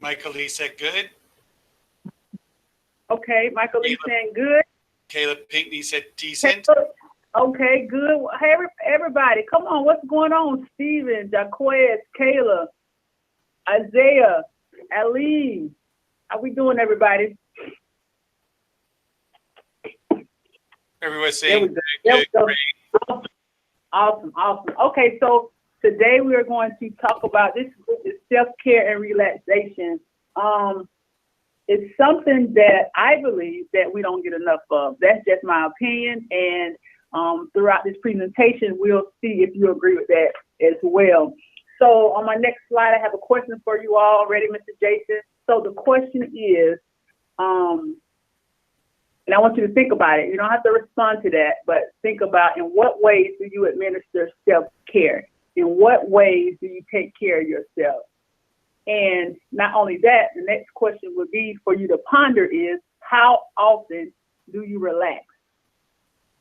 Michael Lee said good. Okay, Michael Lee Caleb, saying good. Caleb Pinkney said decent. Okay, good. Hey, everybody, come on. What's going on? Steven, Jaquez, Kayla, Isaiah, Ali. How we doing, everybody? Everyone's There we saying go. There we good, go. great. Awesome, awesome. Okay, so today we are going to talk about this is self-care and relaxation. Um, it's something that I believe that we don't get enough of. That's just my opinion. And throughout this presentation, we'll see if you agree with that as well. So on my next slide, I have a question for you all. Ready, Mr. Jason? So the question is, um, and I want you to think about it. You don't have to respond to that, but think about in what ways do you administer self-care? In what ways do you take care of yourself? And not only that, the next question would be for you to ponder is, how often do you relax?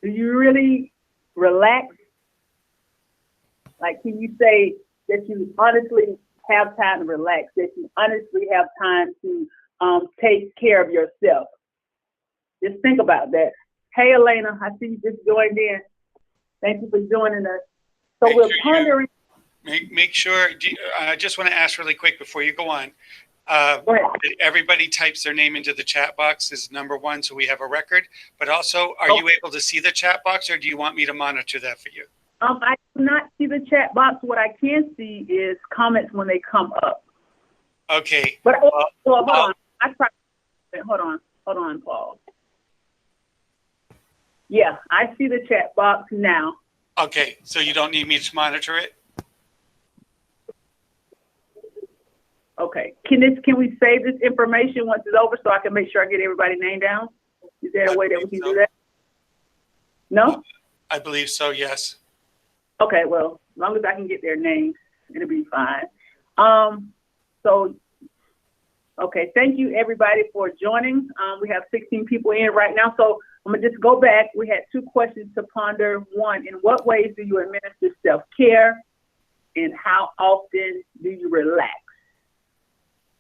Do you really relax? Like, can you say that you honestly have time to relax, that you honestly have time to take care of yourself? Just think about that. Hey, Elena, I see you just joined in. Thank you for joining us. So Make we're sure pondering. make sure. I just want to ask really quick before you go on. Go ahead. Everybody types their name into the chat box is number one, so we have a record. But also, are you able to see the chat box, or do you want me to monitor that for you? I do not see the chat box. What I can see is comments when they come up. Okay. But hold on. Hold on, Paul. Yeah, I see the chat box now. Okay, so you don't need me to monitor it? Okay. Can we save this information once it's over so I can make sure I get everybody's name down? Is there a way that we can do that? No? I believe so, yes. Okay, well, as long as I can get their names, it'll be fine. So, okay, thank you everybody for joining. We have 16 people in right now, so I'm gonna just go back. We had two questions to ponder. One, in what ways do you administer self-care? And how often do you relax?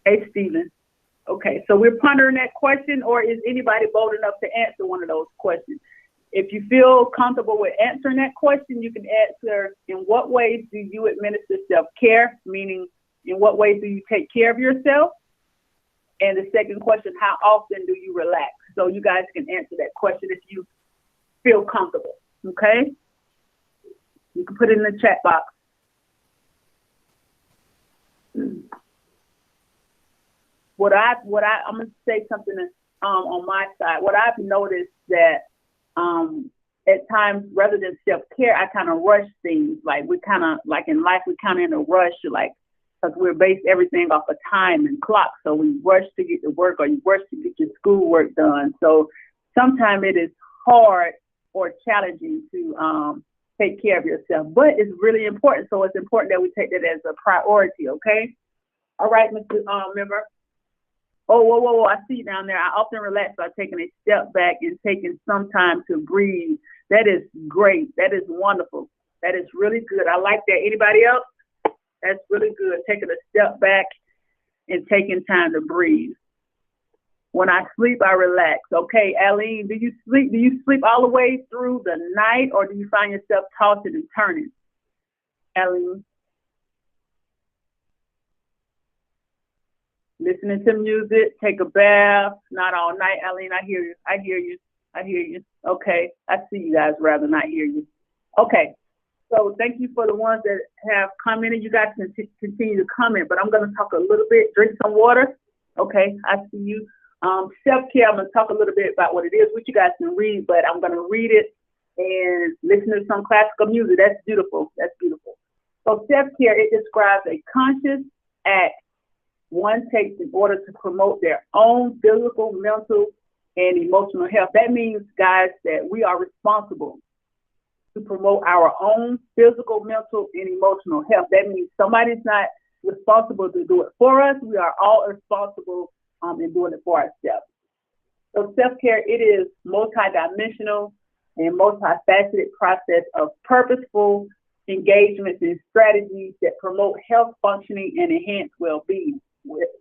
Hey, Stephen. Okay, so we're pondering that question, or is anybody bold enough to answer one of those questions? If you feel comfortable with answering that question, you can answer, in what ways do you administer self-care? Meaning, in what ways do you take care of yourself? And the second question, how often do you relax? So you guys can answer that question if you feel comfortable, okay? You can put it in the chat box. I'm gonna say something on my side. What I've noticed that at times, rather than self-care, I kind of rush things. Like in life, we kind of in a rush, like, because we're based everything off of time and clock. So we rush to get to work, or you rush to get your schoolwork done. So sometimes it is hard or challenging to take care of yourself, but it's really important. So it's important that we take that as a priority, okay? All right, Mr. Member. Oh, whoa, I see you down there. I often relax by taking a step back and taking some time to breathe. That is great. That is wonderful. That is really good. I like that. Anybody else? That's really good. Taking a step back and taking time to breathe. When I sleep, I relax. Okay, Aline, do you sleep? Do you sleep all the way through the night, or do you find yourself tossing and turning? Aline? Listening to music, take a bath, not all night. Aline, I hear you. Okay, I see you guys rather not hear you. Okay, so thank you for the ones that have commented. You guys can continue to comment, but I'm going to talk a little bit, drink some water. Okay, I see you. Self-care, I'm going to talk a little bit about what it is, which you guys can read, but I'm going to read it and listen to some classical music. That's beautiful. So self-care, it describes a conscious act one takes in order to promote their own physical, mental, and emotional health. That means, guys, that we are responsible to promote our own physical, mental, and emotional health. That means somebody's not responsible to do it for us. We are all responsible in doing it for ourselves. So self-care, it is multidimensional and multifaceted process of purposeful engagements and strategies that promote health, functioning, and enhance well-being.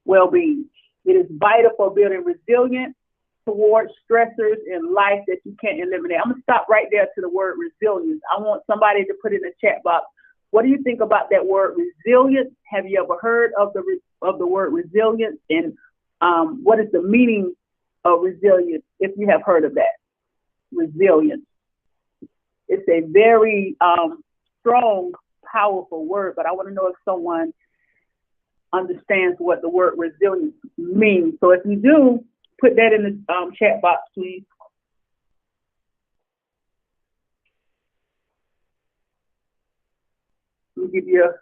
well-being. It is vital for building resilience towards stressors in life that you can't eliminate. I'm gonna stop right there to the word resilience. I want somebody to put in the chat box, what do you think about that word resilience? Have you ever heard of the word resilience? And what is the meaning of resilience, if you have heard of that? Resilience. It's a very strong, powerful word, but I want to know if someone understands what the word resilience means. So if you do, put that in the chat box, please. Let me give you a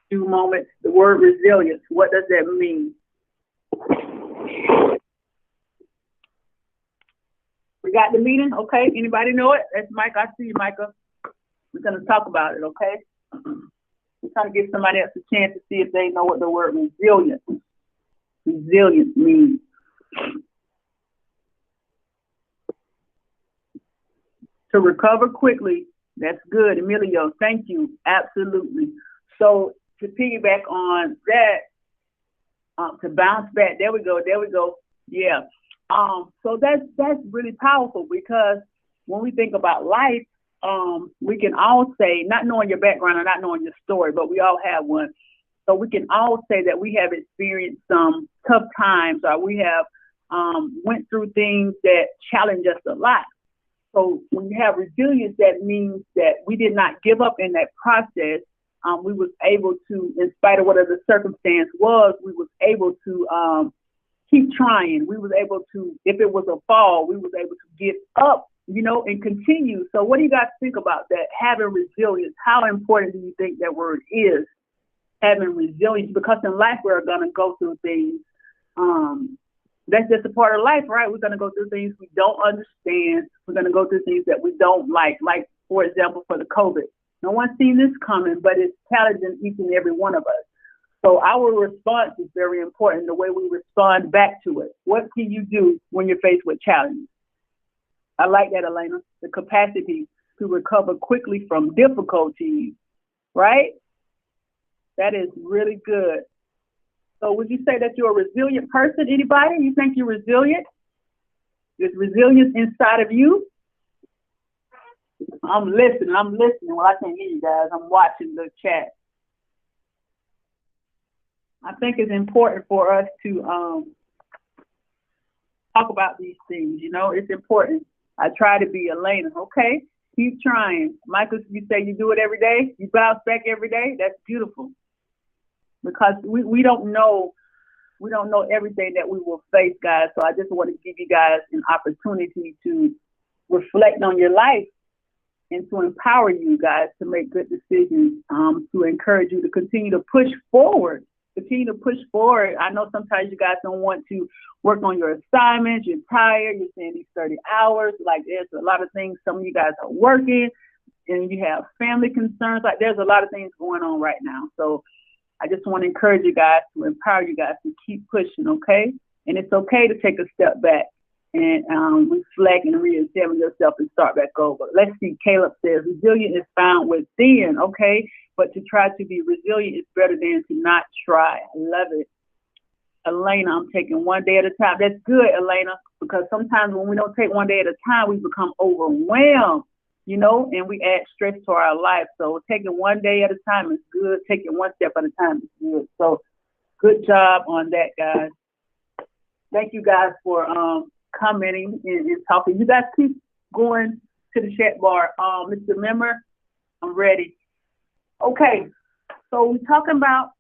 few moments. The word resilience, what does that mean? We got the meaning, okay? Anybody know it? That's Mike. I see you, Micah. We're going to talk about it, okay? We're trying to give somebody else a chance to see if they know what the word resilience means. To recover quickly. That's good, Emilio. Thank you. Absolutely. So to piggyback on that, to bounce back. There we go. Yeah. So that's really powerful, because when we think about life, we can all say, not knowing your background or not knowing your story, but we all have one. So we can all say that we have experienced some tough times, or we have went through things that challenge us a lot. So when you have resilience, that means that we did not give up in that process. We was able to, in spite of whatever the circumstance was, we was able to keep trying. We was able to, if it was a fall, we was able to get up, and continue. So what do you guys think about that? Having resilience, how important do you think that word is? Having resilience, because in life we're gonna go through things. That's just a part of life, right? We're gonna go through things we don't understand. We're gonna go through things that we don't like, for example, for the COVID. No one's seen this coming, but it's challenging each and every one of us. So our response is very important, the way we respond back to it. What can you do when you're faced with challenges? I like that, Elena. The capacity to recover quickly from difficulties, right? That is really good. So would you say that you're a resilient person? Anybody? You think you're resilient? There's resilience inside of you? I'm listening. Well, I can't hear you guys. I'm watching the chat. I think it's important for us to talk about these things. It's important. I try to be Elena. Okay, keep trying. Michael, you say you do it every day? You bounce back every day? That's beautiful. Because we don't know everything that we will face, guys. So I just want to give you guys an opportunity to reflect on your life and to empower you guys to make good decisions, to encourage you to continue to push forward. I know sometimes you guys don't want to work on your assignments. You're tired. You're saying these 30 hours. Like, there's a lot of things. Some of you guys are working and you have family concerns. Like, there's a lot of things going on right now. So I just want to encourage you guys, to empower you guys to keep pushing, okay? And it's okay to take a step back and reflect and re-examine yourself and start back over. Let's see, Caleb says, resilience is found within, okay? But to try to be resilient is better than to not try. I love it. Elena, I'm taking one day at a time. That's good, Elena, because sometimes when we don't take one day at a time, we become overwhelmed, and we add stress to our life. So taking one day at a time is good. Taking one step at a time is good. So good job on that, guys. Thank you guys for commenting and talking. You guys keep going to the chat bar. Mr. Member, I'm ready. Okay, so we're talking about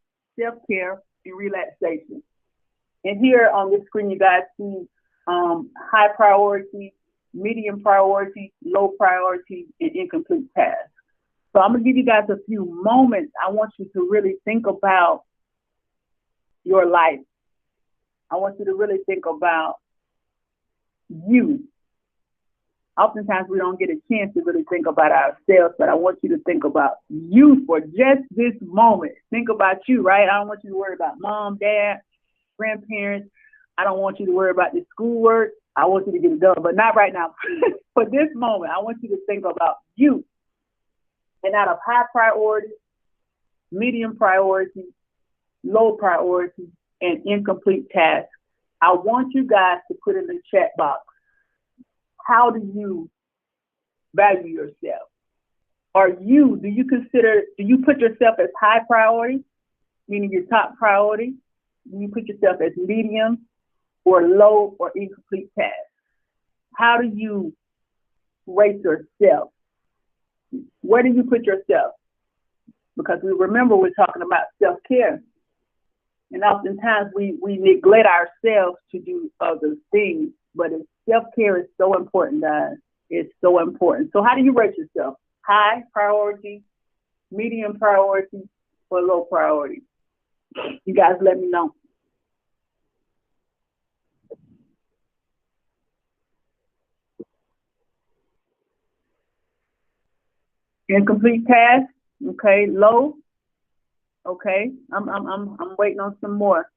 self-care and relaxation. And here on this screen, you guys see high priority, medium priority, low priority, and incomplete tasks. So I'm gonna give you guys a few moments. I want you to really think about your life. I want you to really think about you. Oftentimes we don't get a chance to really think about ourselves, but I want you to think about you for just this moment. Think about you, right? I don't want you to worry about mom, dad, grandparents. I don't want you to worry about the schoolwork. I want you to get it done, but not right now. For this moment, I want you to think about you. And out of high priority, medium priority, low priority, and incomplete tasks. I want you guys to put in the chat box, how do you value yourself? Do you put yourself as high priority, meaning your top priority? Do you put yourself as medium or low or incomplete tasks? How do you rate yourself? Where do you put yourself? Because we remember we're talking about self-care. And oftentimes we neglect ourselves to do other things. But self-care is so important, guys. It's so important. So how do you rate yourself? High priority, medium priority, or low priority? You guys let me know. Incomplete task, okay, low, okay. I'm waiting on some more.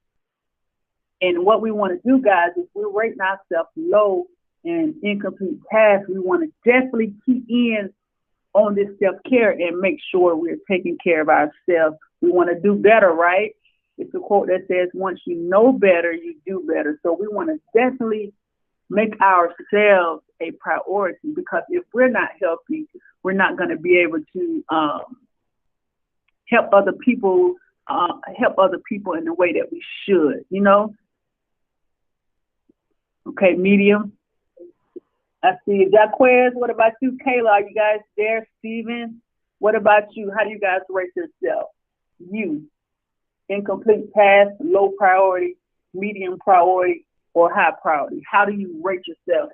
And what we want to do, guys, is we're rating ourselves low and incomplete tasks. We want to definitely key in on this self-care and make sure we're taking care of ourselves. We want to do better, right? It's a quote that says, once you know better, you do better. So we want to definitely make ourselves a priority, because if we're not healthy, we're not going to be able to help other people in the way that we should, you know? Okay, medium. I see you. Jaquez, what about you? Kayla, are you guys there? Steven, what about you? How do you guys rate yourself? You, incomplete task, low priority, medium priority, or high priority? How do you rate yourself?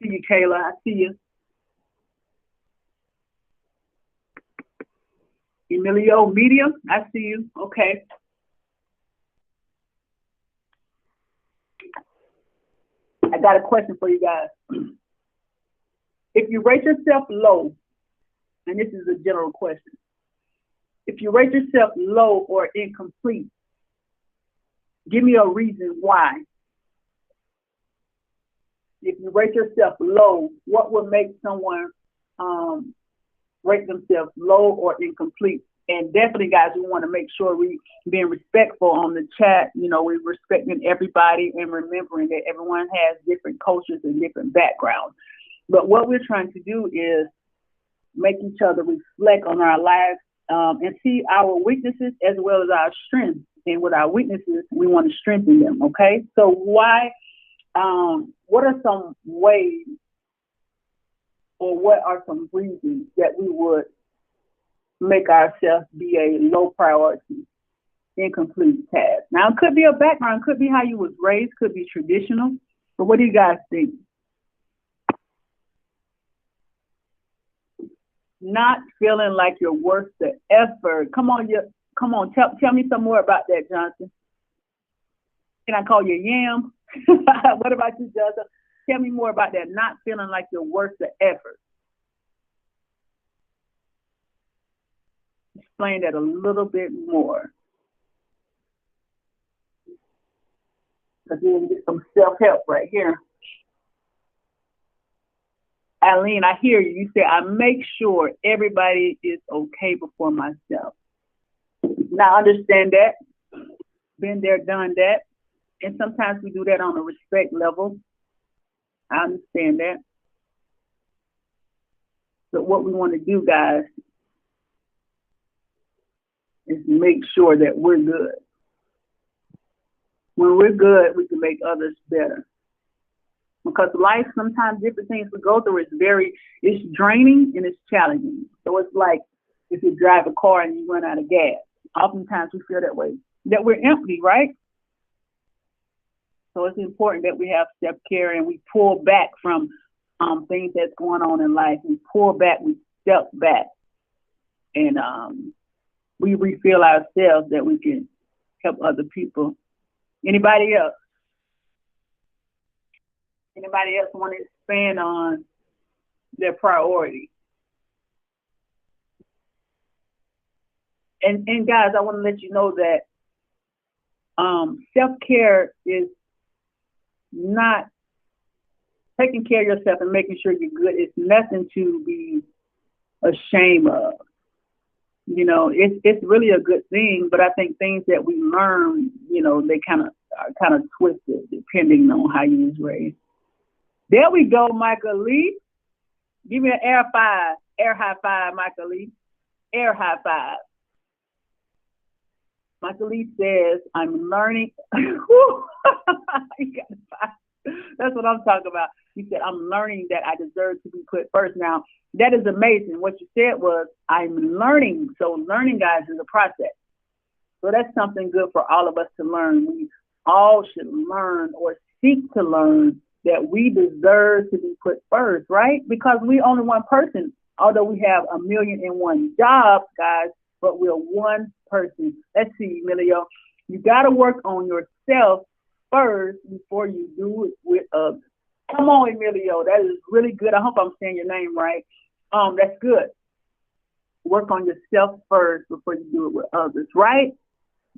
See you, Kayla. I see you. Emilio, medium. I see you. Okay. I got a question for you guys. If you rate yourself low, and this is a general question, if you rate yourself low or incomplete, give me a reason why. If you rate yourself low, what would make someone rate themselves low or incomplete? And definitely, guys, we want to make sure we being respectful on the chat. You know, we're respecting everybody and remembering that everyone has different cultures and different backgrounds. But what we're trying to do is make each other reflect on our lives and see our weaknesses as well as our strengths. And with our weaknesses, we want to strengthen them. Okay. So what are some ways, or what are some reasons that we would make ourselves be a low priority, incomplete task? Now, it could be a background, could be how you was raised, could be traditional, but what do you guys think? Not feeling like you're worth the effort. Come on, tell me some more about that, Johnson. Can I call you Yam? What about you, Joseph? Tell me more about that, not feeling like you're worth the effort. Explain that a little bit more. Because we're going to get some self-help right here. Eileen, I hear you. You say, I make sure everybody is okay before myself. Now, I understand that. Been there, done that. And sometimes we do that on a respect level. I understand that. But what we want to do, guys, is make sure that we're good. When we're good, we can make others better. Because life, sometimes different things we go through, it's draining and it's challenging. So it's like if you drive a car and you run out of gas. Oftentimes we feel that way, that we're empty, right? So it's important that we have self-care and we pull back from things that's going on in life. We pull back, we step back, and we refill ourselves that we can help other people. Anybody else? Anybody else want to expand on their priority? And guys, I want to let you know that self-care is not taking care of yourself and making sure you're good. It's nothing to be ashamed of. It's really a good thing, but I think things that we learn, they kind of twisted depending on how you was raised. There we go, Michael Lee. Give me an air high five, Michael Lee. Air high five. Michael Lee says, I'm learning. That's what I'm talking about. He said, I'm learning that I deserve to be put first. Now, that is amazing. What you said was, I'm learning. So learning, guys, is a process. So that's something good for all of us to learn. We all should learn or seek to learn that we deserve to be put first, right? Because we only one person, although we have 1,000,001 jobs, guys, but we're one person. Let's see, Emilio. You got to work on yourself first before you do it with others. Come on, Emilio. That is really good. I hope I'm saying your name right. That's good. Work on yourself first before you do it with others, right?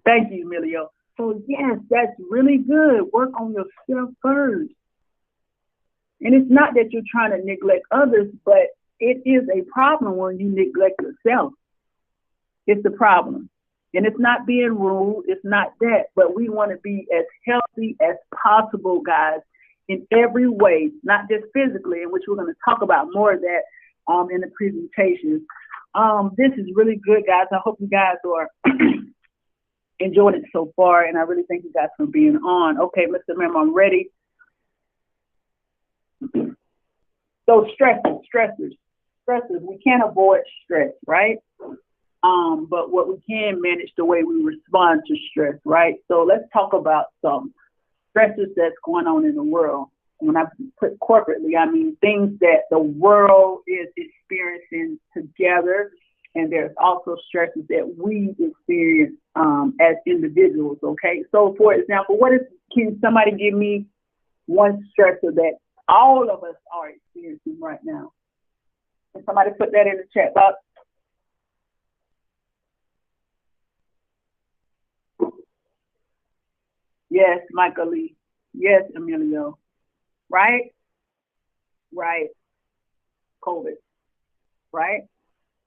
Thank you, Emilio. So, yes, that's really good. Work on yourself first. And it's not that you're trying to neglect others, but it is a problem when you neglect yourself. It's a problem. And it's not being rude. It's not that. But we want to be as healthy as possible, guys, in every way, not just physically, in which we're going to talk about more of that in the presentation. This is really good, guys. I hope you guys are enjoying it so far. And I really thank you guys for being on. Okay, Mr. Mem, I'm ready. So stressors. We can't avoid stress, right? But what we can manage the way we respond to stress, right? So let's talk about some stresses that's going on in the world. When I put corporately, I mean things that the world is experiencing together, and there's also stresses that we experience as individuals, okay? So for example, can somebody give me one stressor that all of us are experiencing right now? Can somebody put that in the chat box? Yes, Michael Lee. Yes, Emilio. Right? Right. COVID. Right?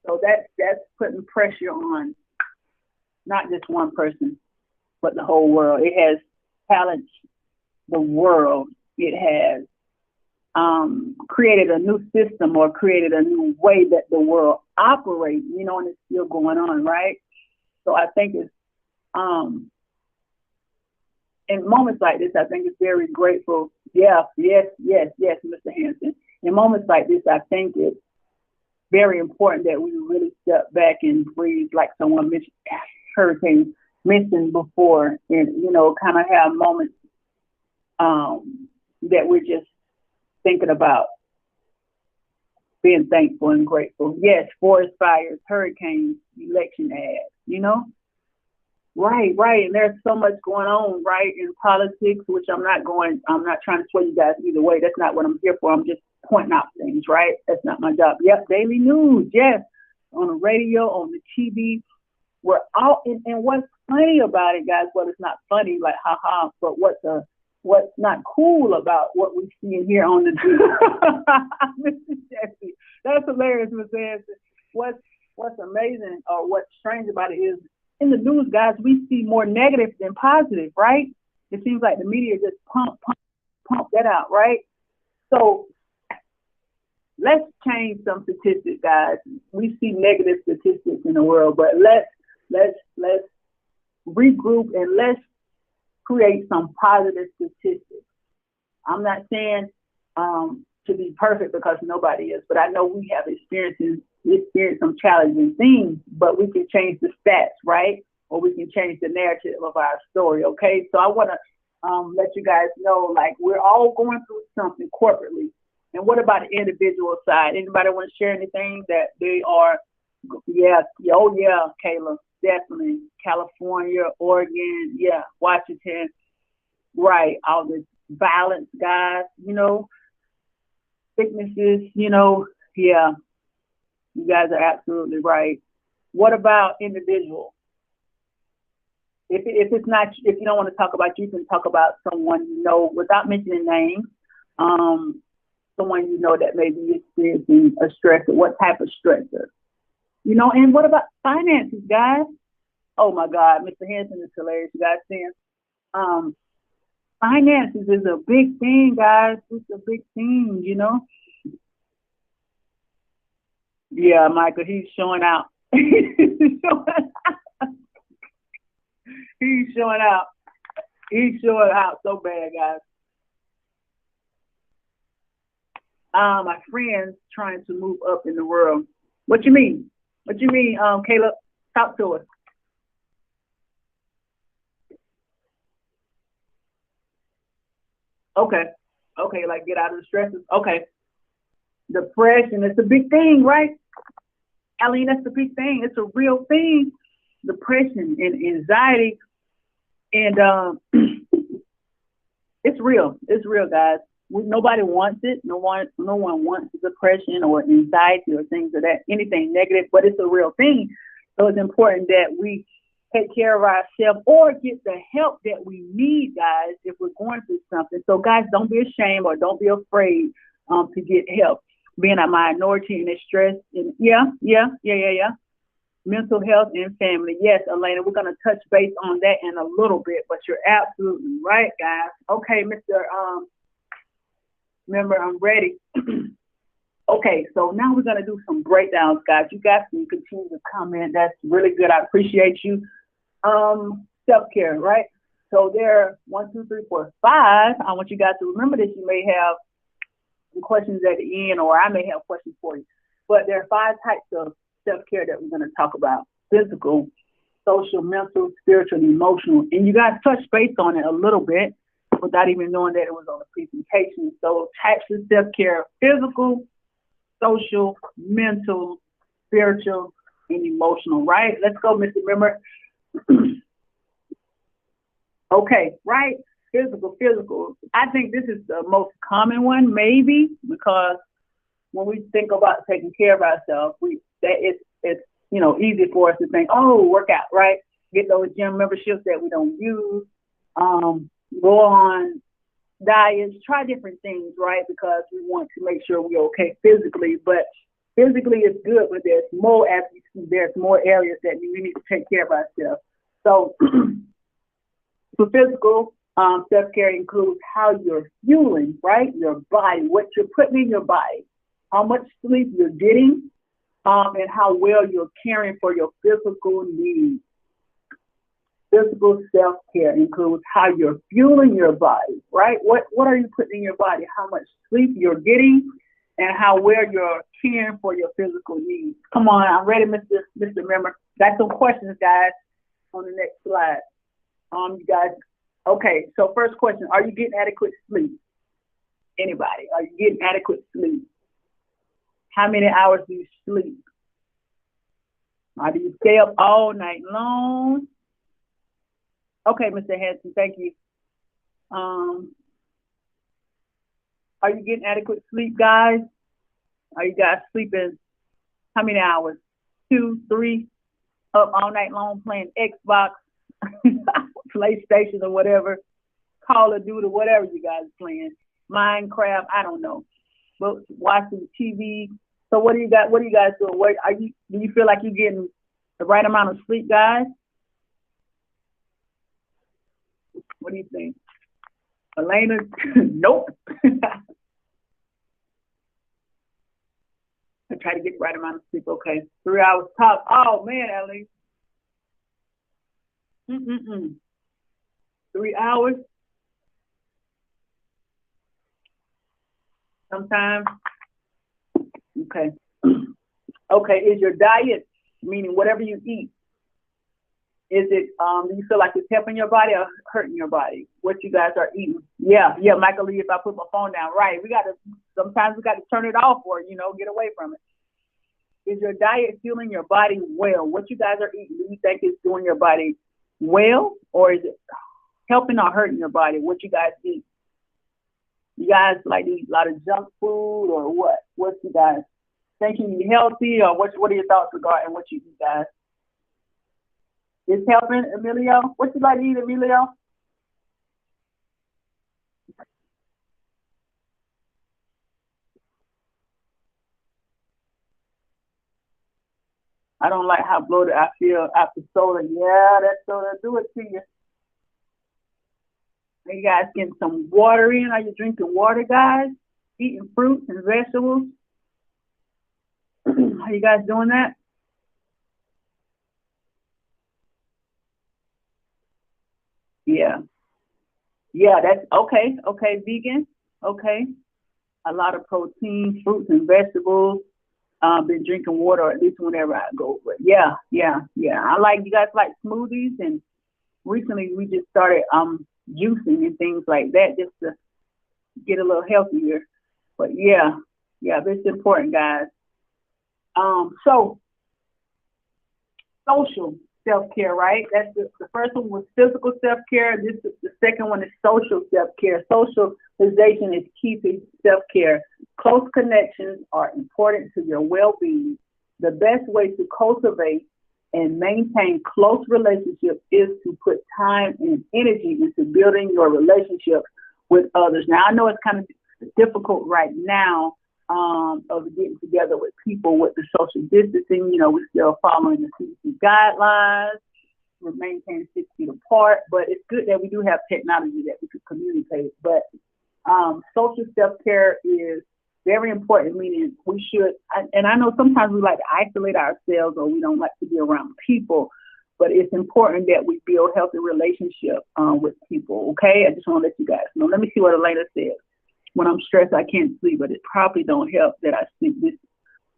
So that's putting pressure on not just one person, but the whole world. It has challenged the world. It has created a new system or created a new way that the world operates, and it's still going on, right? So I think it's in moments like this, I think it's very grateful. Yes, Mr. Hanson. In moments like this, I think it's very important that we really step back and breathe, like someone mentioned, Hurricane mentioned before, and, kind of have moments that we're just thinking about being thankful and grateful. Yes, forest fires, hurricanes, election ads, Right. And there's so much going on, right, in politics, which I'm not trying to sway you guys either way. That's not what I'm here for. I'm just pointing out things, right? That's not my job. Yep, daily news, yes, on the radio, on the TV. We're all, and what's funny about it, guys, well, it's not funny, like, haha, but what's not cool about what we see here on the news. Mr. Jesse, that's hilarious, Ms. Hanson. What's amazing or what's strange about it is, in the news, guys, we see more negative than positive, right? It seems like the media just pump that out, right? So let's change some statistics, guys. We see negative statistics in the world, but let's regroup and let's create some positive statistics. I'm not saying to be perfect because nobody is, but I know we have experienced some challenging things, but we can change the stats, right? Or we can change the narrative of our story, okay? So I want to let you guys know, like, we're all going through something corporately. And what about the individual side? Anybody want to share anything that they are, Kayla, definitely. California, Oregon, Washington, right, all this violence, guys, sicknesses, you guys are absolutely right. What about individuals? If you don't want to talk about you can talk about someone without mentioning names, someone that may be experiencing a stressor. What type of stressor? You know, and what about finances, guys? Oh my God, Mr. Hanson is hilarious. You guys see him? Um, finances is a big thing, guys. It's a big thing, you know. Yeah, Michael, he's showing out. He's showing out. He's showing out so bad, guys. My friends trying to move up in the world. What you mean? What you mean, Caleb? Talk to us. Okay. Okay, like get out of the stresses. Okay. Depression, it's a big thing, right? Eileen, that's the big thing. It's a real thing. Depression and anxiety. And it's real. It's real, guys. Nobody wants it. No one wants depression or anxiety or things of that, anything negative, but it's a real thing. So it's important that we take care of ourselves or get the help that we need, guys, if we're going through something. So, guys, don't be ashamed or don't be afraid to get help. Being a minority and stress, and yeah. Mental health and family. Yes, Elena, we're gonna touch base on that in a little bit, but you're absolutely right, guys. Okay, Mr. Remember, I'm ready. Okay, so now we're gonna do some breakdowns, guys. You guys can continue to comment. That's really good. I appreciate you. Self-care, right? So there are 1, 2, 3, 4, 5. I want you guys to remember this. You may have some questions at the end, or I may have questions for you. But there are 5 types of self-care that we're going to talk about: physical, social, mental, spiritual, and emotional. And you guys touched base on it a little bit without even knowing that it was on the presentation. So types of self-care: physical, social, mental, spiritual, and emotional, right? Let's go, Mr. Member. Okay, right? Physical. I think this is the most common one, maybe, because when we think about taking care of ourselves, it's easy for us to think, oh, work out, right? Get those gym memberships that we don't use, go on diets, try different things, right? Because we want to make sure we're okay physically, but physically is good, but there's more areas that we need to take care of ourselves. So for physical, self-care includes how you're fueling, right? Your body, what you're putting in your body, how much sleep you're getting, and how well you're caring for your physical needs. Physical self-care includes how you're fueling your body, right? What are you putting in your body? How much sleep you're getting, and how well you're caring for your physical needs. Come on, I'm ready, Mr. Member. Got some questions, guys, on the next slide. You guys, okay, so first question, are you getting adequate sleep? Anybody, are you getting adequate sleep? How many hours do you sleep? Do you stay up all night long? Okay, Mr. Hanson, thank you. Are you getting adequate sleep, guys? Are you guys sleeping how many hours? 2, 3, up all night long playing Xbox, PlayStation or whatever, Call of Duty, whatever you guys are playing, Minecraft, I don't know, but watching TV. So what do you guys doing? Do you feel like you're getting the right amount of sleep, guys? What do you think? Elena, nope. I try to get the right amount of sleep. Okay, 3 hours top. Oh man, Ellie. 3 hours. Sometimes. Okay. Okay. Is your diet, meaning whatever you eat, is it? Do you feel like it's helping your body or hurting your body? What you guys are eating? Yeah. Michael Lee. If I put my phone down, right? Sometimes we got to turn it off or get away from it. Is your diet fueling your body well? What you guys are eating, do you think is doing your body well, or is it helping or hurting your body? What you guys eat? You guys like to eat a lot of junk food, or what? What you guys think you eat healthy, or what are your thoughts regarding what you eat, guys? Is helping, Emilio? What you like to eat, Emilio? I don't like how bloated I feel after soda. Yeah, that soda do it to you. Are you guys getting some water in? Are you drinking water, guys? Eating fruits and vegetables? Are you guys doing that? Yeah. Yeah, that's okay. Okay, vegan. Okay. A lot of protein, fruits and vegetables. Been drinking water at least whenever I go. But yeah, yeah, yeah. I like you guys like smoothies, and recently we just started juicing and things like that just to get a little healthier. But yeah, yeah, it's important, guys. So social self-care, right? That's the first one was physical self-care. The second one is social self-care. Socialization is key to self-care. Close connections are important to your well-being. The best way to cultivate and maintain close relationships is to put time and energy into building your relationship with others. Now, I know it's kind of difficult right now of getting together with people with the social distancing. You know, we're still following the CDC guidelines. We're maintaining 6 feet apart, but it's good that we do have technology that we can communicate. But social self-care is very important, meaning we should, and I know sometimes we like to isolate ourselves or we don't like to be around people, but it's important that we build healthy relationships with people, okay? I just want to let you guys know. Let me see what Elena says. When I'm stressed, I can't sleep, but it probably don't help that I sleep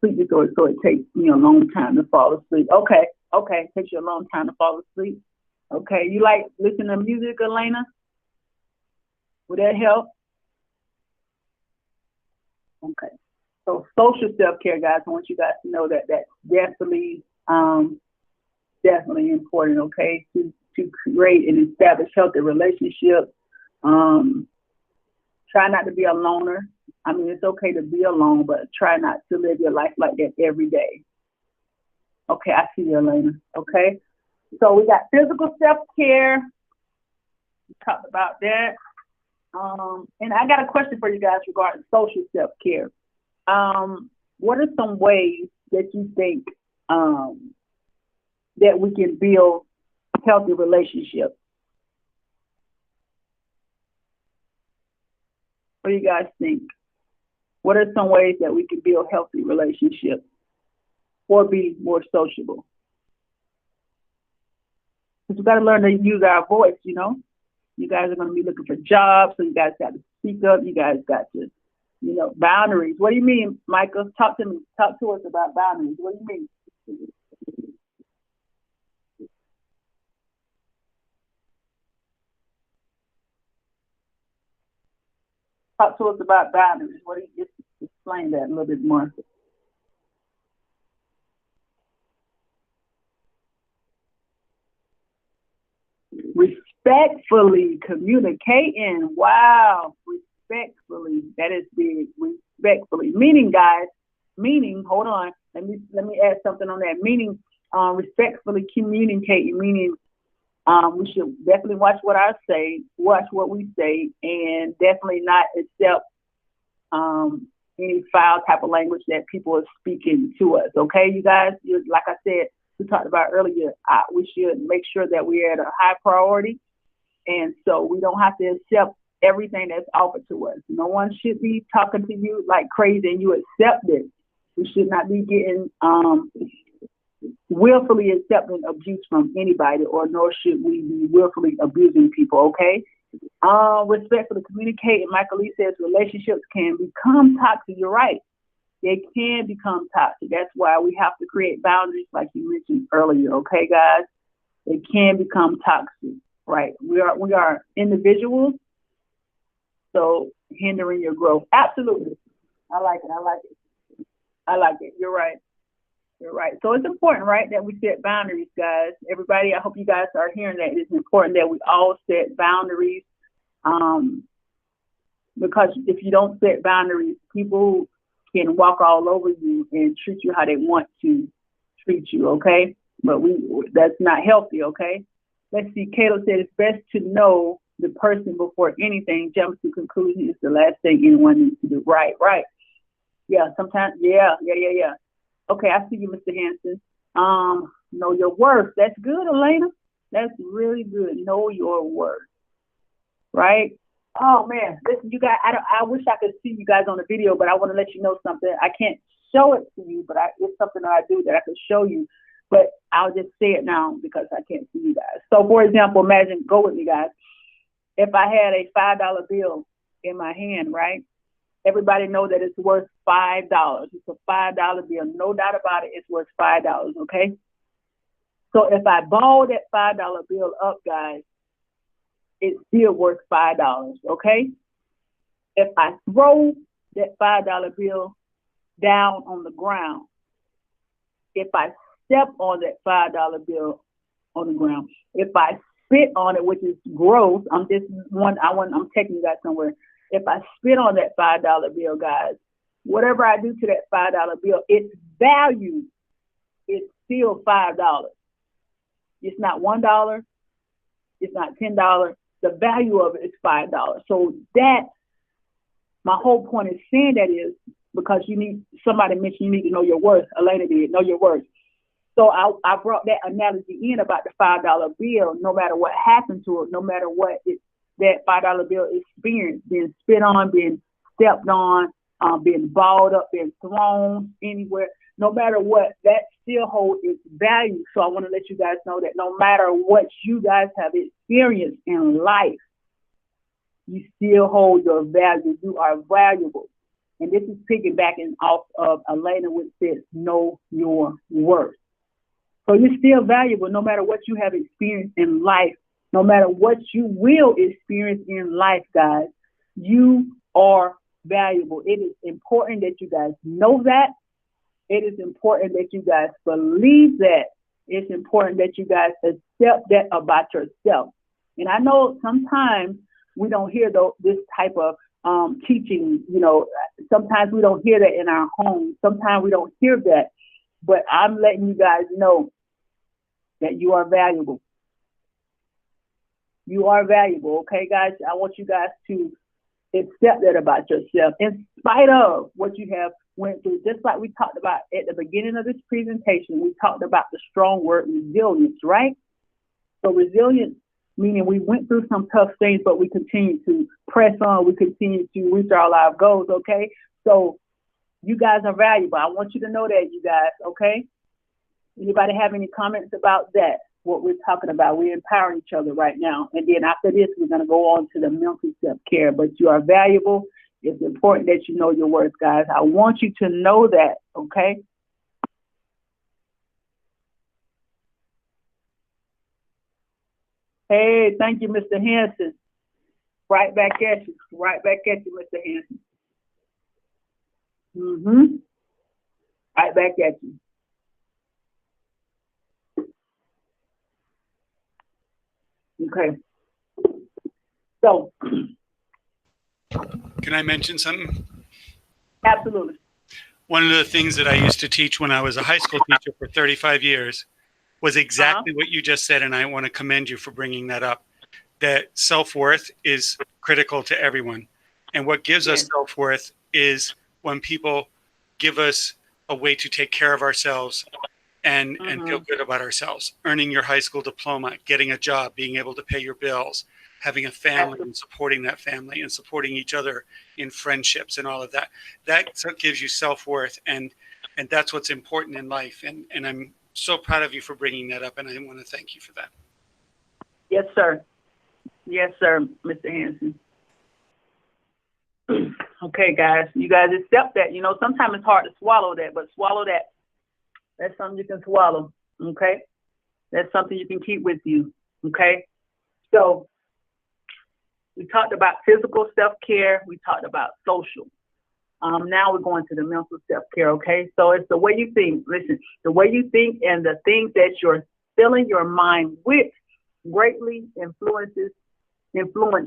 disorder, so it takes me a long time to fall asleep. Okay, it takes you a long time to fall asleep. Okay, you like listening to music, Elena? Would that help? Okay. So social self-care, guys, I want you guys to know that that's definitely important, okay, to create and establish healthy relationships. Try not to be a loner. I mean, it's okay to be alone, but try not to live your life like that every day. Okay, I see you, Elena. Okay. So we got physical self-care. We talked about that. And I got a question for you guys regarding social self-care. What are some ways that you think that we can build healthy relationships? What do you guys think? What are some ways that we can build healthy relationships or be more sociable? Because we got to learn to use our voice, you know. You guys are going to be looking for jobs, so you guys got to speak up. You guys got to, you know, boundaries. What do you mean, Michael? Talk to me. Talk to us about boundaries. What do you mean? Talk to us about boundaries. What do you just explain that a little bit more? Respectfully communicating. Wow, respectfully. That is big. Respectfully. Meaning, guys. Meaning. Hold on. Let me add something on that. Meaning, respectfully communicating. Meaning, we should definitely watch what we say, and definitely not accept any foul type of language that people are speaking to us. Okay, you guys, like I said, we talked about earlier, we should make sure that we're at a high priority, and so we don't have to accept everything that's offered to us. No one should be talking to you like crazy and you accept it. We should not be getting willfully accepting abuse from anybody, or nor should we be willfully abusing people, okay? Respectfully communicate. And Michael Lee says relationships can become toxic. You're right. They can become toxic. That's why we have to create boundaries, like you mentioned earlier, okay, guys? They can become toxic, right? We are individuals, so hindering your growth. Absolutely. I like it. I like it. You're right. You're right. So it's important, right, that we set boundaries, guys. Everybody, I hope you guys are hearing that. It's important that we all set boundaries, because if you don't set boundaries, people can walk all over you and treat you how they want to treat you, okay? But that's not healthy, okay? Let's see. Cato said it's best to know the person before anything jumps to conclusion is the last thing anyone needs to do. Right. Yeah, sometimes, yeah. Okay, I see you, Mr. Hanson. Know your worth. That's good, Elena. That's really good. Know your worth. Right? Oh man, listen, you guys. I wish I could see you guys on the video, but I want to let you know something. I can't show it to you, but it's something that I do that I could show you. But I'll just say it now because I can't see you guys. So, for example, imagine, go with me, guys. If I had a $5 bill in my hand, right? Everybody know that it's worth $5. It's a $5 bill, no doubt about it. It's worth $5. Okay. So if I ball that $5 bill up, guys, it's still worth $5, okay? If I throw that $5 bill down on the ground, if I step on that $5 bill on the ground, if I spit on it, which is gross, I'm taking you guys somewhere. If I spit on that $5 bill, guys, whatever I do to that $5 bill, its value is still $5. It's not $1. It's not $10. The value of it is $5. So that, my whole point is saying that is because somebody mentioned you need to know your worth. Elena did, know your worth. So I brought that analogy in about the $5 bill. No matter what happened to it, no matter what that $5 bill experienced, being spit on, being stepped on, being balled up, being thrown anywhere, no matter what, that still holds its value. So I want to let you guys know that no matter what you guys have experienced in life, you still hold your value. You are valuable. And this is piggybacking off of Elena, which says, know your worth. So you're still valuable no matter what you have experienced in life, no matter what you will experience in life, guys. You are valuable. It is important that you guys know that. It is important that you guys believe that. It's important that you guys accept that about yourself. And I know sometimes we don't hear this type of teaching. Sometimes we don't hear that in our homes. Sometimes we don't hear that. But I'm letting you guys know that you are valuable. You are valuable, okay, guys? I want you guys to accept that about yourself in spite of what you have went through. Just like we talked about at the beginning of this presentation, we talked about the strong word resilience, right? So resilience, meaning we went through some tough things, but we continue to press on. We continue to reach our life goals, okay? So you guys are valuable. I want you to know that, you guys, okay? Anybody have any comments about that? What we're talking about, we're empowering each other right now. And then after this, we're going to go on to the mental self-care. But you are valuable. It's important that you know your worth, guys. I want you to know that, okay? Hey, thank you, Mr. Hanson. Right back at you. Right back at you, Mr. Hanson. Right back at you. Okay. So. Can I mention something? Absolutely. One of the things that I used to teach when I was a high school teacher for 35 years was exactly what you just said, and I want to commend you for bringing that up, that self-worth is critical to everyone. And what gives us self-worth is when people give us a way to take care of ourselves and feel good about ourselves. Earning your high school diploma, getting a job, being able to pay your bills, having a family and supporting that family and supporting each other in friendships and all of that. That's what gives you self-worth. And that's what's important in life. And I'm so proud of you for bringing that up. And I want to thank you for that. Yes, sir. Yes, sir, Mr. Hanson. Okay, guys, you guys accept that. Sometimes it's hard to swallow that, but swallow that. That's something you can swallow, okay? That's something you can keep with you, okay? So we talked about physical self-care. We talked about social. Now we're going to the mental self-care, okay? So it's the way you think. Listen, the way you think and the things that you're filling your mind with greatly influence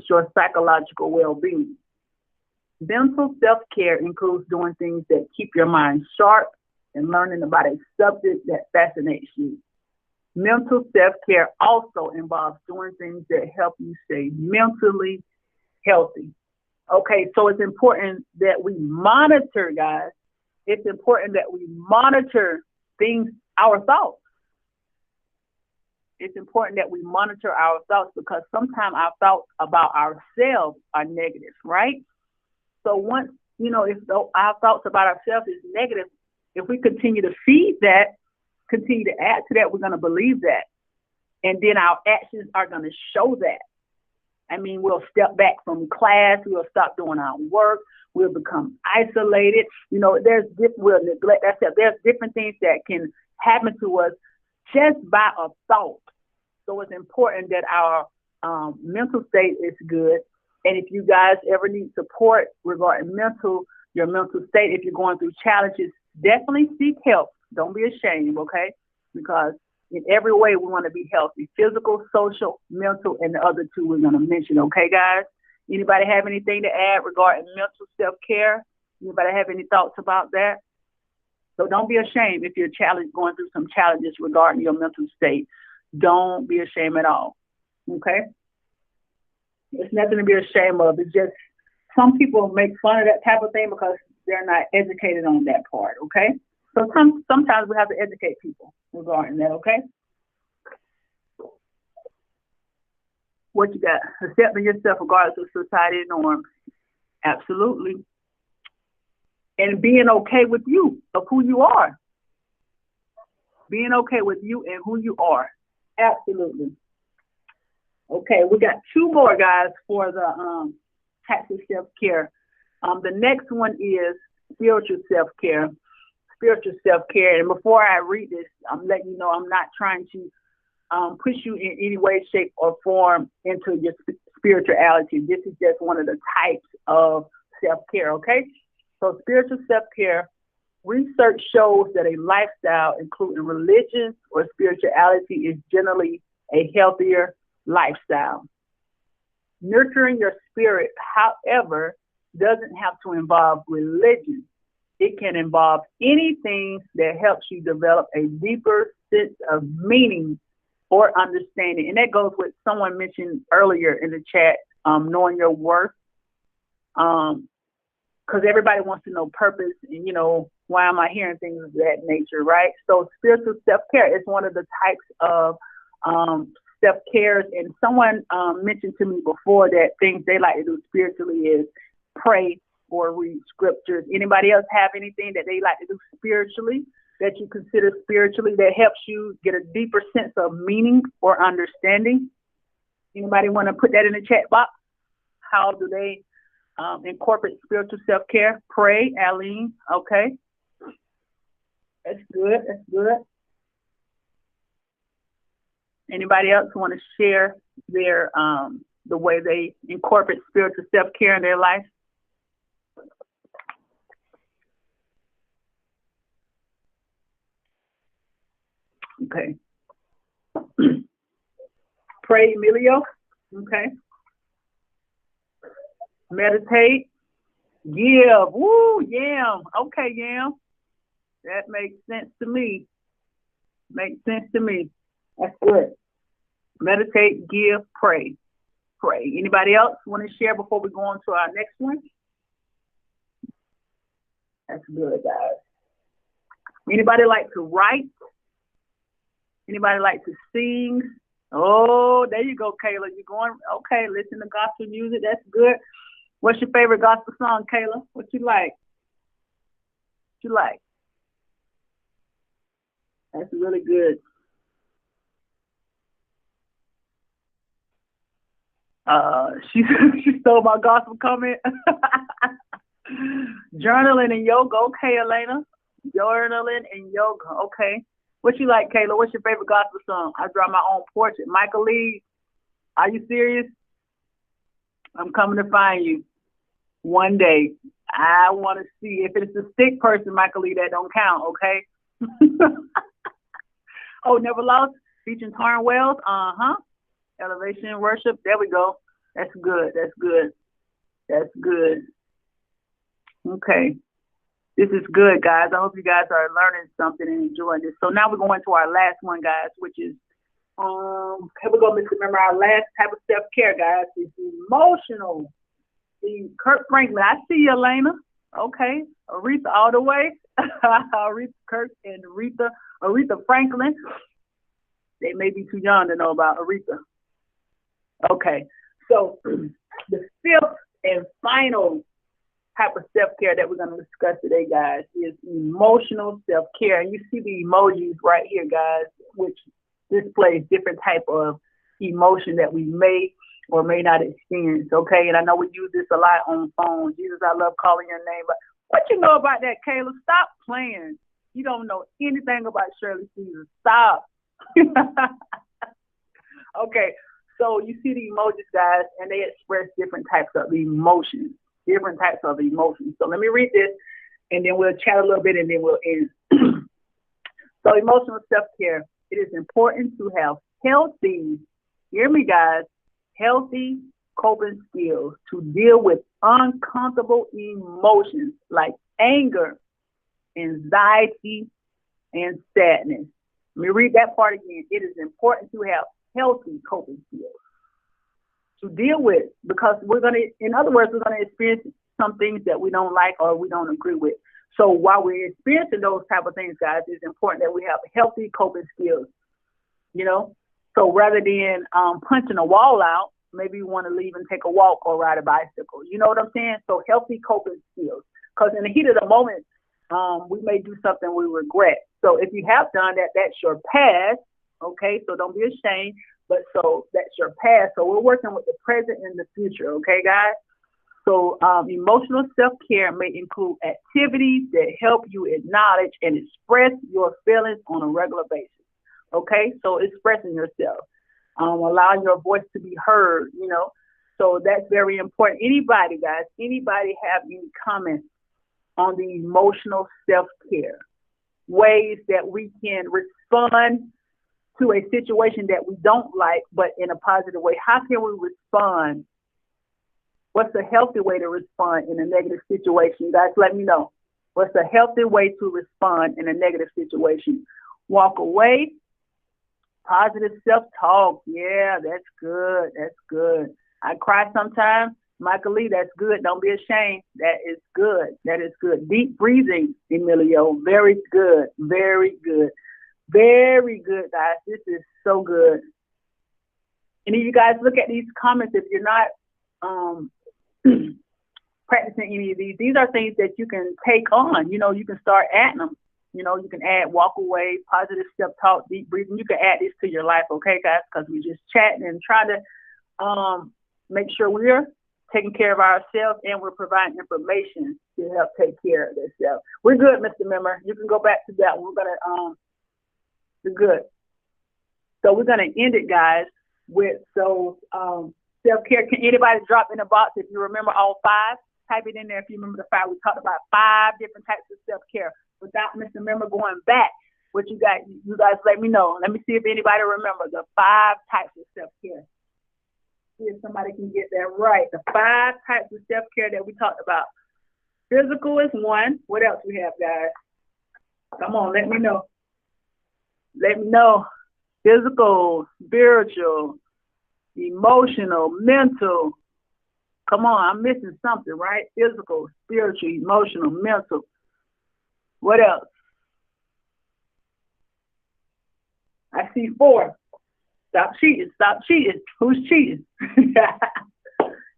your psychological well-being. Mental self-care includes doing things that keep your mind sharp and learning about a subject that fascinates you. Mental self-care also involves doing things that help you stay mentally healthy. Okay, so it's important that we monitor, guys. It's important that we monitor things, our thoughts. it's important that we monitor our thoughts, because sometimes our thoughts about ourselves are negative, right? So once, if our thoughts about ourselves is negative, if we continue to feed that, continue to add to that, we're going to believe that. And then our actions are going to show that. I mean, we'll step back from class. We'll stop doing our work. We'll become isolated. We'll neglect ourselves. There's different things that can happen to us just by a thought. So it's important that our mental state is good. And if you guys ever need support regarding your mental state, if you're going through challenges, definitely seek help. Don't be ashamed, okay? Because in every way, we want to be healthy: physical, social, mental, and the other two we're going to mention. Okay, guys? Anybody have anything to add regarding mental self-care? Anybody have any thoughts about that? So don't be ashamed if you're going through some challenges regarding your mental state. Don't be ashamed at all. Okay? It's nothing to be ashamed of. It's just some people make fun of that type of thing because they're not educated on that part. Okay? So sometimes we have to educate people regarding that, okay? What you got? Accepting yourself regardless of society norms. Absolutely. And being okay with you, of who you are. Being okay with you and who you are. Absolutely. Okay, we got two more, guys, for the types of self-care. The next one is spiritual self-care. Spiritual self-care. And before I read this, I'm letting you know I'm not trying to push you in any way, shape, or form into your spirituality. This is just one of the types of self-care, okay? So spiritual self-care, research shows that a lifestyle including religion or spirituality is generally a healthier lifestyle. Nurturing your spirit, however, doesn't have to involve religion. It can involve anything that helps you develop a deeper sense of meaning or understanding. And that goes with someone mentioned earlier in the chat, knowing your worth. Because everybody wants to know purpose and, why am I hearing things of that nature, right? So spiritual self-care is one of the types of self-cares. And someone mentioned to me before that things they like to do spiritually is pray or read scriptures. Anybody else have anything that they like to do spiritually, that you consider spiritually, that helps you get a deeper sense of meaning or understanding? Anybody want to put that in the chat box? How do they incorporate spiritual self-care? Pray, Aline. Okay. That's good. That's good. Anybody else want to share their the way they incorporate spiritual self-care in their life? Okay. Pray, Emilio. Okay. Meditate. Give. Woo, Yam. Okay, Yam. That makes sense to me. Makes sense to me. That's good. Meditate, give, pray. Pray. Anybody else want to share before we go on to our next one? That's good, guys. Anybody like to write? Anybody like to sing? Oh, there you go, Kayla. You're going, okay, listen to gospel music. That's good. What's your favorite gospel song, Kayla? What you like? What you like? That's really good. She stole my gospel comment. Journaling and yoga. Okay, Elena. Journaling and yoga. Okay. What you like, Kayla? What's your favorite gospel song? I draw my own portrait. Michael Lee, are you serious? I'm coming to find you one day. I want to see. If it's a sick person, Michael Lee, that don't count, okay? Oh, Never Lost, featuring Taryn Wells. Elevation and Worship. There we go. That's good. That's good. That's good. Okay. This is good, guys. I hope you guys are learning something and enjoying this. So now we're going to our last one, guys, which is, here we go, remember our last type of self-care, guys, is emotional. The Kirk Franklin. I see you, Elena. Okay. Aretha all the way. Aretha Kirk and Aretha Franklin. They may be too young to know about Aretha. Okay, so the fifth and final type of self-care that we're going to discuss today, guys, is emotional self-care. And you see the emojis right here, guys, which displays different type of emotion that we may or may not experience, okay? And I know we use this a lot on the phone. Jesus, I love calling your name. But what you know about that, Kayla? Stop playing. You don't know anything about Shirley Caesar. Stop. Okay, so you see the emojis, guys, and they express different types of emotions. Different types of emotions. So let me read this, and then we'll chat a little bit, and then we'll end. So emotional self-care. It is important to have healthy, hear me, guys, healthy coping skills to deal with uncomfortable emotions like anger, anxiety, and sadness. Let me read that part again. It is important to have healthy coping skills to deal with, because we're going to, in other words, we're going to experience some things that we don't like or we don't agree with. So while we're experiencing those type of things, guys, it's important that we have healthy coping skills, you know? So rather than punching a wall out, maybe you want to leave and take a walk or ride a bicycle. You know what I'm saying? So healthy coping skills, because in the heat of the moment, we may do something we regret. So if you have done that, that's your past, okay? So don't be ashamed. But so that's your past. So we're working with the present and the future, okay, guys? So emotional self-care may include activities that help you acknowledge and express your feelings on a regular basis, okay? So expressing yourself, allowing your voice to be heard, you know? So that's very important. Anybody, guys, anybody have any comments on the emotional self-care, ways that we can respond to a situation that we don't like, but in a positive way? How can we respond? What's a healthy way to respond in a negative situation? Guys, let me know. What's a healthy way to respond in a negative situation? Walk away. Positive self-talk. Yeah, that's good. That's good. I cry sometimes. Michael Lee, that's good. Don't be ashamed. That is good. That is good. Deep breathing, Emilio. Very good. Very good. Very good, guys. This is so good. And if you guys look at these comments, if you're not practicing any of these are things that you can take on. You know, you can start adding them. You know, you can add walk away, positive self-talk, deep breathing. You can add this to your life, okay, guys? Because we're just chatting and trying to make sure we're taking care of ourselves and we're providing information to help take care of ourselves. We're good, Mr. Member. You can go back to that. We're going to we're good. So we're going to end it, guys, with self-care. Can anybody drop in a box if you remember all five? Type it in there if you remember the five. We talked about 5 different types of self-care. Without Mr. Member going back, what you guys let me know. Let me see if anybody remember the 5 types of self-care. See if somebody can get that right. The 5 types of self-care that we talked about. Physical is one. What else we have, guys? Come on, let me know. Let me know. Physical, spiritual, emotional, mental. Come on, I'm missing something, right? Physical, spiritual, emotional, mental. What else? I see 4. Stop cheating. Stop cheating. Who's cheating?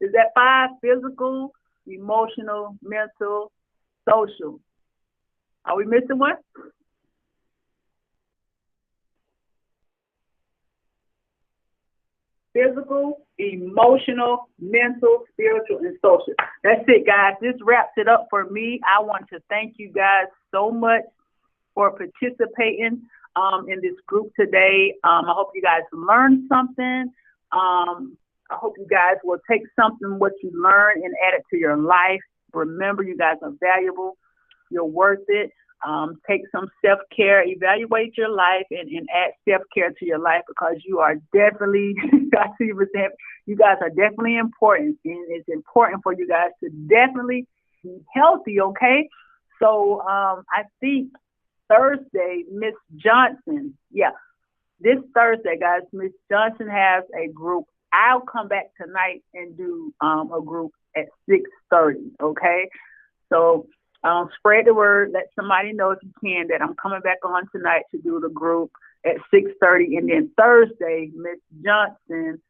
Is that 5? Physical, emotional, mental, social. Are we missing one? Physical, emotional, mental, spiritual, and social. That's it, guys. This wraps it up for me. I want to thank you guys so much for participating in this group today. I hope you guys learned something. I hope you guys will take something, what you learned, and add it to your life. Remember, you guys are valuable. You're worth it. Take some self-care, evaluate your life, and add self-care to your life, because you are definitely, you guys are definitely important, and it's important for you guys to definitely be healthy, okay? So I think Thursday, Miss Johnson, this Thursday, guys, Miss Johnson has a group. I'll come back tonight and do a group at 6:30, okay? So Spread the word. Let somebody know if you can that I'm coming back on tonight to do the group at 6:30, and then Thursday, Miss Johnson,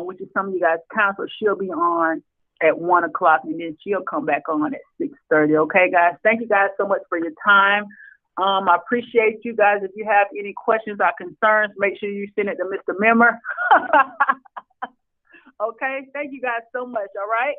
which is some of you guys' counsel, she'll be on at 1 o'clock, and then she'll come back on at 6:30. Okay, guys. Thank you guys so much for your time. I appreciate you guys. If you have any questions or concerns, make sure you send it to Mr. Memmer. Okay. Thank you guys so much. All right.